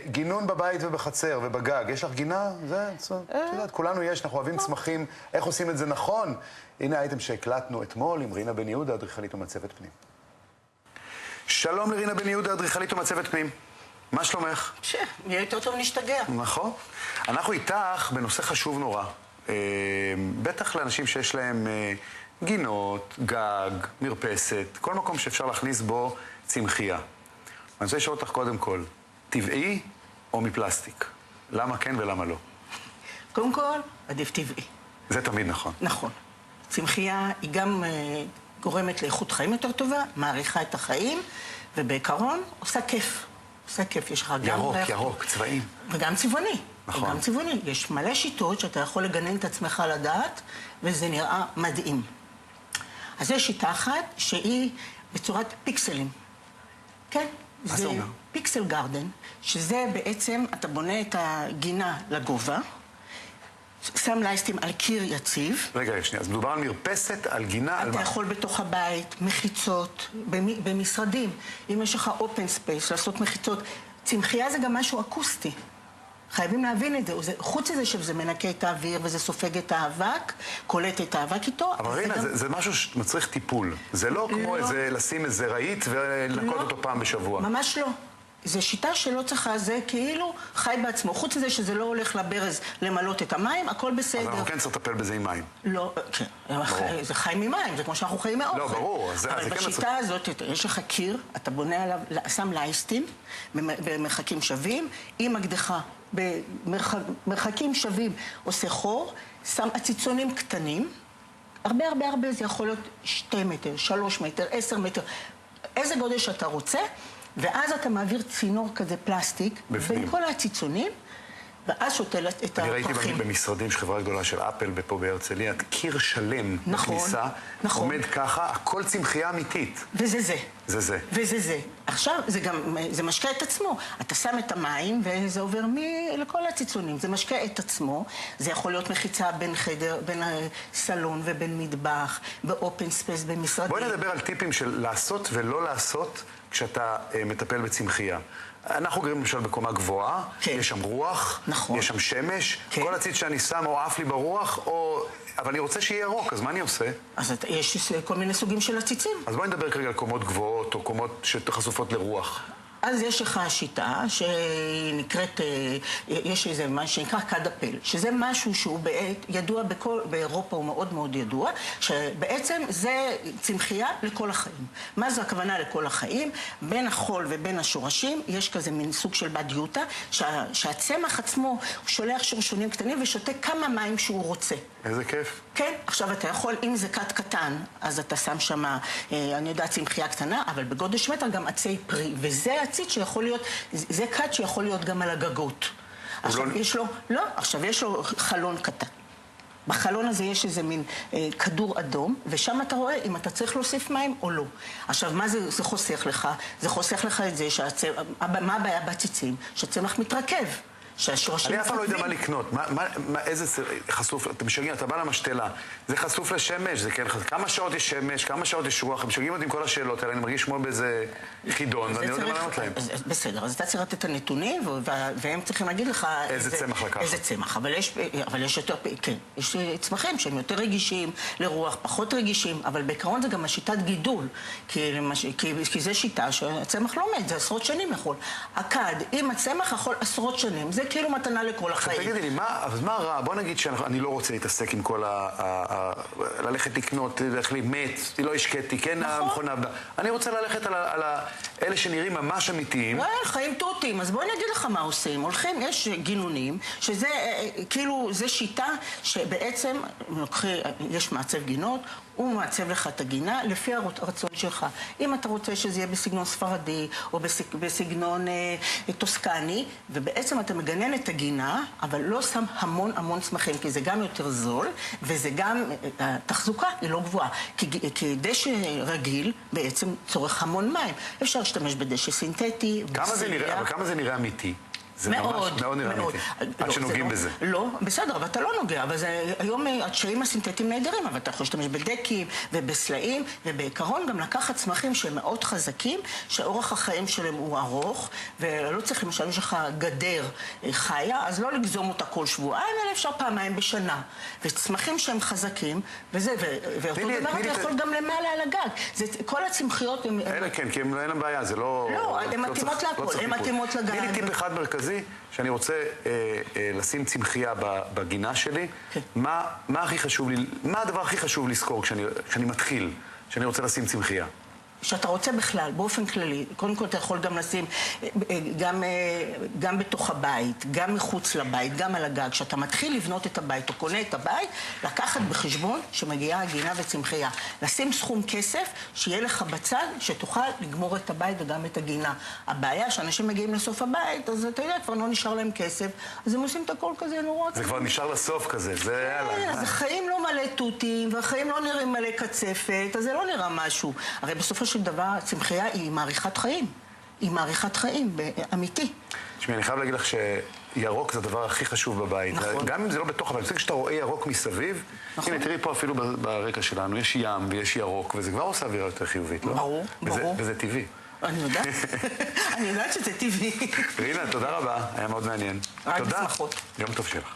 גינון בבית ובחצר ובגג. יש לך גינה? זה, את יודעת, כולנו יש, אנחנו אוהבים צמחים. איך עושים את זה נכון? הנה האייטם שהקלטנו אתמול עם רינה בן יהודה, אדריכלית ומעצבת פנים. שלום לרינה בן יהודה, אדריכלית ומעצבת פנים. מה שלומך? יהיה יותר טוב נשתגע. נכון. אנחנו איתך בנושא חשוב נורא. בטח לאנשים שיש להם גינות, גג, מרפסת, כל מקום שאפשר להכניס בו צמחייה. אני רוצה לשאול אותך קודם כל, טבעי או מפלסטיק? למה כן ולמה לא? קודם כל, עדיף טבעי. זה תמיד נכון. נכון. צמחייה היא גם גורמת לאיכות חיים יותר טובה, מעריכה את החיים, ובעיקרון עושה כיף. עושה כיף, יש לך גם... ירוק, צבעים. וגם צבעוני. נכון. וגם צבעוני. יש מלא שיטות שאתה יכול לגנן את עצמך לדעת, וזה נראה מדהים. אז יש שיטה אחת שהיא בצורת פיקסלים. כן? מה זה אומר? פיקסל גרדן, שזה בעצם, אתה בונה את הגינה לגובה, שם לייסטים על קיר יציב. רגע, שנייה, אז מדובר על מרפסת, על גינה, על מה? אתה יכול בתוך הבית, מחיצות, במשרדים. אם יש לך אופן ספייס, לעשות מחיצות. צמחייה זה גם משהו אקוסטי. חייבים להבין את זה. חוץ מזה שזה מנקה את האוויר וזה סופג את האבק, קולט את האבק איתו. אבל רינה, זה משהו שמצריך טיפול. זה לא כמו איזה לשים איזה רהיט ולנקות אותו פעם בשבוע. ממש לא. זו שיטה שלא צריכה, זה כאילו חי בעצמו. חוץ מזה שזה לא הולך לברז למלות את המים, הכל בסדר. אבל אנחנו כן צריך לטפל בזה עם מים. לא, כן. זה חי ממים, זה כמו שאנחנו חיים מהאוכל. לא, ברור. אבל בשיטה הזאת, יש לך קיר, אתה בונה עליו, שם לייסטים במרחקים שווים, עם מקדחה במרחקים שווים עושה חור, שם עציצונים קטנים, הרבה, זה יכול להיות 2 מטר, 3 מטר, 10 מטר, איזה גודל שאתה רוצה, ואז אתה מעביר צינור כזה פלסטיק בין כל העציצונים, ואז שותל את הפרחים. אני ראיתי במשרדים של חברה גדולה של אפל פה בהרצליה, קיר שלם בכניסה, עומד ככה, הכל צמחייה אמיתית. וזה. זה. עכשיו, זה משקע את עצמו. אתה שם את המים וזה עובר לכל הציצונים. זה משקע את עצמו. זה יכול להיות מחיצה בין חדר, בין סלון ובין מטבח, באופן ספייס, במשרדים. בואי נדבר על טיפים של לעשות ולא לעשות כשאתה מטפל בצמחייה. אנחנו גרים למשל בקומה גבוהה, יש שם רוח, יש שם שמש, כל הציץ שאני שם או עף לי ברוח, אבל אני רוצה שיהיה ירוק, אז מה אני עושה? אז יש כל מיני סוגים של הציצים. אז בואי נדבר כרגע על קומות גבוהות או קומות שחשופות לרוח. אז יש לך שיטה שנקראת, יש איזה מה שנקרא קדפל, שזה משהו שהוא ידוע באירופה, הוא מאוד מאוד ידוע, שבעצם זה צמחייה לכל החיים. מה זה הכוונה לכל החיים? בין החול ובין השורשים יש כזה מין סוג של בדיוטה, שהצמח עצמו הוא שולח שורשונים קטנים ושותה כמה מים שהוא רוצה. איזה כיף. כן, עכשיו אתה יכול, אם זה קט קטן, אז אתה שם שם, אני יודעת, צמחייה קטנה, אבל בגודל מטר גם עצי פרי, וזה הציץ שיכול להיות, זה קט שיכול להיות גם על הגגות. עכשיו יש לו, עכשיו יש לו חלון קטן. בחלון הזה יש איזה מין כדור אדום, ושם אתה רואה אם אתה צריך להוסיף מים או לא. עכשיו, מה זה חוסך לך? זה חוסך לך את זה מה הבעיה בציצים? שהצמח מתרכב. אני אף פעם לא יודע מה לקנות, איזה חשוף, אתם משגעים, אתה בא למשתלה, זה חשוף לשמש, זה כן חשוף, כמה שעות יש שמש, כמה שעות יש רוח, הם משגעים אותי עם כל השאלות האלה, אני מרגיש כמו באיזה חידון, ואני לא יודע מה לענות להם. בסדר, אז אתה צריך לתת את הנתונים, והם צריכים להגיד לך איזה צמח לקחת. איזה צמח, אבל יש יותר, כן, יש צמחים שהם יותר רגישים לרוח, פחות רגישים, אבל בעיקרון זה גם השיטת גידול, כי זה שיטה שהצמח לא מת, זה עשרות שנים יכול. הכד, אם הצמח יכול עשרות שנים, זה כאילו מתנה לכל החיים. תגידי לי, אז מה רע? בוא נגיד שאני לא רוצה להתעסק עם כל ללכת לקנות, ללכת לי מת, לא השקעתי, כן, המכונה. אני רוצה ללכת על אלה שנראים ממש אמיתיים. חיים תותים, אז בוא נגיד לך מה עושים. הולכים, יש גינונים, שזה כאילו, זה שיטה שבעצם יש מעצב גינות, הוא מעצב לך את הגינה לפי הרצון שלך. אם אתה רוצה שזה יהיה בסגנון ספרדי או בסגנון טוסקני, ובעצם אתה מגנן את הגינה, אבל לא שם המון צמחים, כי זה גם יותר זול, וזה גם, התחזוקה היא לא גבוהה. כי דשא רגיל בעצם צורך המון מים. אפשר להשתמש בדשא סינתטי, כמה זה נראה אמיתי? זה ממש מאוד נראה אמיתי. עד שנוגעים בזה. לא, בסדר, אבל אתה לא נוגע. אבל היום הדשאים הסינתטיים נהדרים, אבל אתה יכול להשתמש בדקים ובסלעים, ובעיקרון גם לקחת צמחים שהם מאוד חזקים, שאורך החיים שלהם הוא ארוך, ולא צריך, למשל, יש לך גדר חיה, אז לא לגזום אותה כל שבועיים, אלא אפשר פעמיים בשנה. וצמחים שהם חזקים, וזה, ואותו דבר אתה יכול גם למעלה על הגג. כל הצמחיות הם... אלה כן, כי אין להם בעיה, זה לא... לא, הן מתאימות להכל, הן מתאימות לגג. תני לי טיפ אחד מרכזי, שאני רוצה לשים צמחייה בגינה שלי. מה הכי חשוב לי, מה הדבר הכי חשוב לזכור כשאני מתחיל, כשאני רוצה לשים צמחייה? שאתה רוצה בכלל, באופן כללי, קודם כל אתה יכול גם לשים, גם בתוך הבית, גם מחוץ לבית, גם על הגג. כשאתה מתחיל לבנות את הבית או קונה את הבית, לקחת בחשבון שמגיעה הגינה וצמחייה. לשים סכום כסף שיהיה לך בצד, שתוכל לגמור את הבית וגם את הגינה. הבעיה שאנשים מגיעים לסוף הבית, אז אתה יודע, כבר לא נשאר להם כסף, אז הם עושים את הכל כזה נורא. זה כבר נשאר לסוף כזה, זה יאללה. אז החיים לא מלא תותים, והחיים לא נראים מלא קצפת, אז זה לא נראה משהו. הרי בסופו של דבר, צמחייה היא מעריכת חיים. היא מעריכת חיים, אמיתי. תשמעי, אני חייב להגיד לך שירוק זה הדבר הכי חשוב בבית. נכון. גם אם זה לא בתוך הבית, אני כשאתה רואה ירוק מסביב, נכון. הנה, תראי פה אפילו ברקע שלנו, יש ים ויש ירוק, וזה כבר עושה אווירה יותר חיובית, לא? ברור, ברור. וזה טבעי. אני יודעת. אני יודעת שזה טבעי. רינה, תודה רבה, היה מאוד מעניין. רק בשמחות. יום טוב שלך.